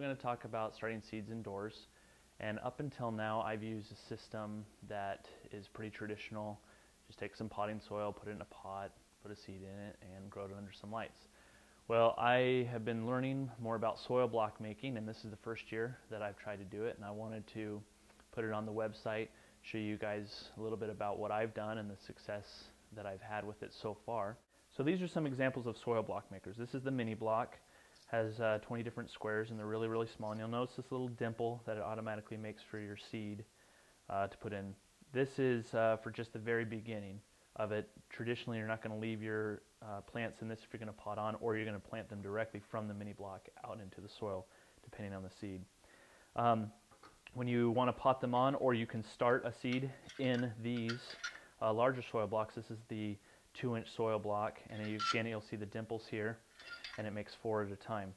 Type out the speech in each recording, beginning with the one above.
going to talk about starting seeds indoors. And up until now, I've used a system that is pretty traditional. Just take some potting soil, put it in a pot, put a seed in it, and grow it under some lights. Well, I have been learning more about soil block making, and this is the first year that I've tried to do it, and I wanted to put it on the website, show you guys a little bit about what I've done and the success that I've had with it so far. So these are some examples of soil block makers. This is the mini block. Has 20 different squares, and they're really, really small. And you'll notice this little dimple that it automatically makes for your seed to put in. This is for just the very beginning of it. Traditionally, you're not going to leave your plants in this if you're going to pot on, or you're going to plant them directly from the mini block out into the soil, depending on the seed. When you want to pot them on, or you can start a seed in these larger soil blocks. This is the 2-inch soil block, and again, you'll see the dimples here, and it makes 4 at a time.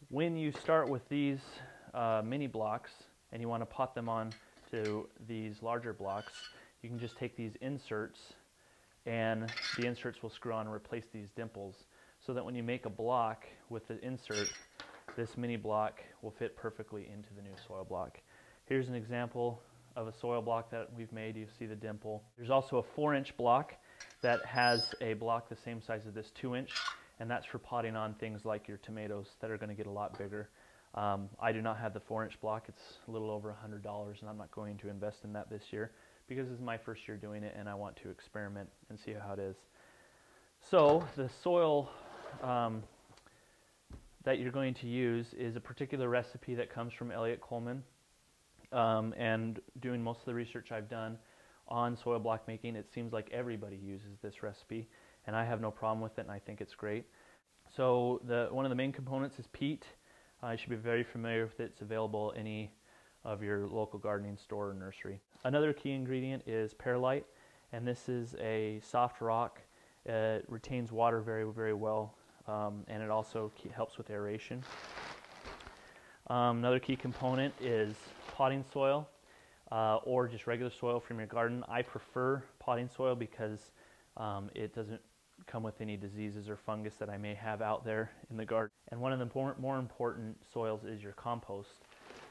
When you start with these mini blocks and you want to pot them on to these larger blocks, you can just take these inserts, and the inserts will screw on and replace these dimples, so that when you make a block with the insert, this mini block will fit perfectly into the new soil block. Here's an example of a soil block that we've made. You see the dimple. There's also a 4-inch block that has a block the same size as this 2-inch, and that's for potting on things like your tomatoes that are going to get a lot bigger. I do not have the 4-inch block. It's a little over $100, and I'm not going to invest in that this year because this is my first year doing it, and I want to experiment and see how it is. So the soil that you're going to use is a particular recipe that comes from Eliot Coleman, and doing most of the research I've done on soil block making, it seems like everybody uses this recipe, and I have no problem with it, and I think it's great. So one of the main components is peat. You should be very familiar with it. It's available at any of your local gardening store or nursery. Another key ingredient is perlite, and this is a soft rock. It retains water very, very well, and it also helps with aeration. Another key component is potting soil, or just regular soil from your garden. I prefer potting soil because it doesn't come with any diseases or fungus that I may have out there in the garden. And one of the more important soils is your compost.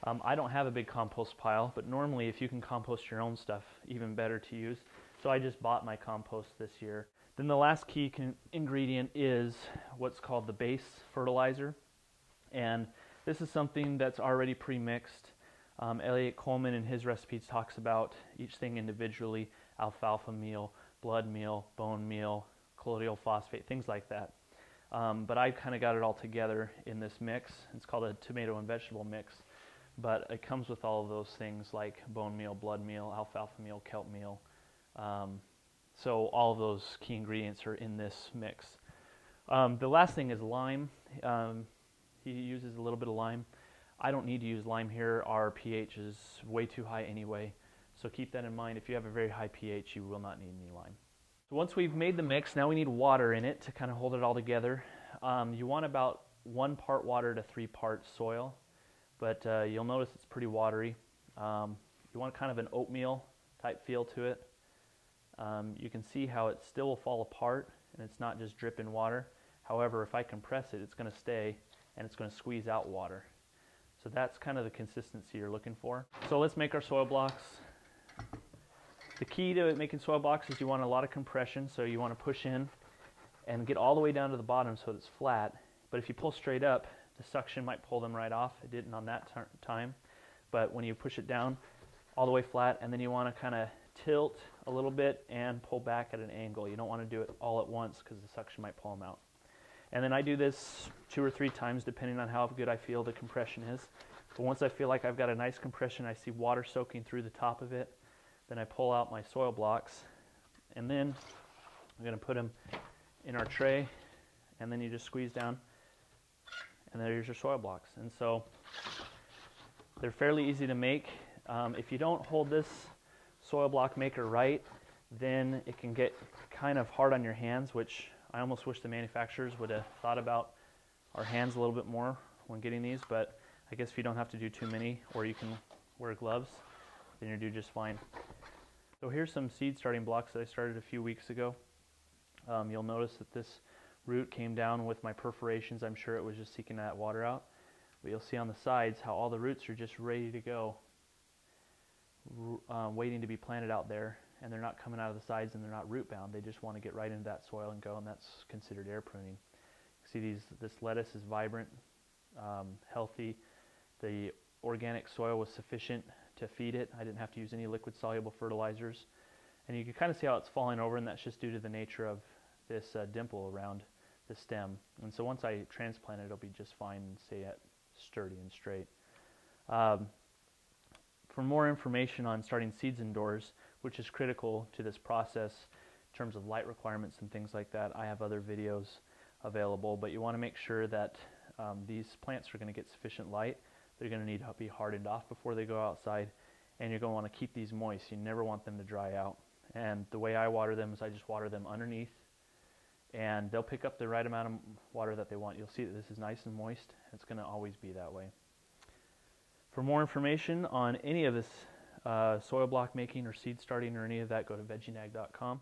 I don't have a big compost pile, but normally if you can compost your own stuff, even better to use. So I just bought my compost this year. Then the last key ingredient is what's called the base fertilizer. And this is something that's already pre-mixed. Eliot Coleman in his recipes talks about each thing individually: alfalfa meal, blood meal, bone meal, colloidal phosphate, things like that. But I've kind of got it all together in this mix. It's called a tomato and vegetable mix, but it comes with all of those things like bone meal, blood meal, alfalfa meal, kelp meal. So all of those key ingredients are in this mix. The last thing is lime. He uses a little bit of lime. I don't need to use lime here. Our pH is way too high anyway, so keep that in mind. If you have a very high pH, you will not need any lime. So once we've made the mix, now we need water in it to kind of hold it all together. You want about 1 part water to 3 parts soil, but you'll notice it's pretty watery. You want kind of an oatmeal type feel to it. You can see how it still will fall apart, and it's not just dripping water. However, if I compress it, it's going to stay, and it's going to squeeze out water. So that's kind of the consistency you're looking for. So let's make our soil blocks. The key to making soil blocks is you want a lot of compression, so you want to push in and get all the way down to the bottom so it's flat. But if you pull straight up, the suction might pull them right off. It didn't on that time. But when you push it down all the way flat, and then you want to kind of tilt a little bit and pull back at an angle. You don't want to do it all at once because the suction might pull them out. And then I do this 2 or 3 times depending on how good I feel the compression is. But once I feel like I've got a nice compression, I see water soaking through the top of it, then I pull out my soil blocks, and then I'm going to put them in our tray, and then you just squeeze down, and there's your soil blocks. And so they're fairly easy to make. If you don't hold this soil block maker right, then it can get kind of hard on your hands, which I almost wish the manufacturers would have thought about our hands a little bit more when getting these, but I guess if you don't have to do too many, or you can wear gloves, then you'll do just fine. So here's some seed starting blocks that I started a few weeks ago. You'll notice that this root came down with my perforations. I'm sure it was just seeking that water out. But you'll see on the sides how all the roots are just ready to go, waiting to be planted out there, and they're not coming out of the sides and they're not root bound. They just want to get right into that soil and go, and that's considered air pruning. See, this lettuce is vibrant, healthy. The organic soil was sufficient to feed it. I didn't have to use any liquid soluble fertilizers. And you can kind of see how it's falling over, and that's just due to the nature of this dimple around the stem. And so once I transplant it, it'll be just fine and stay sturdy and straight. For more information on starting seeds indoors, which is critical to this process in terms of light requirements and things like that, I have other videos available. But you want to make sure that these plants are going to get sufficient light. They're going to need to be hardened off before they go outside, and you're going to want to keep these moist. You never want them to dry out. And the way I water them is I just water them underneath, and they'll pick up the right amount of water that they want. You'll see that this is nice and moist. It's going to always be that way. For more information on any of this soil block making or seed starting or any of that, go to veginag.com.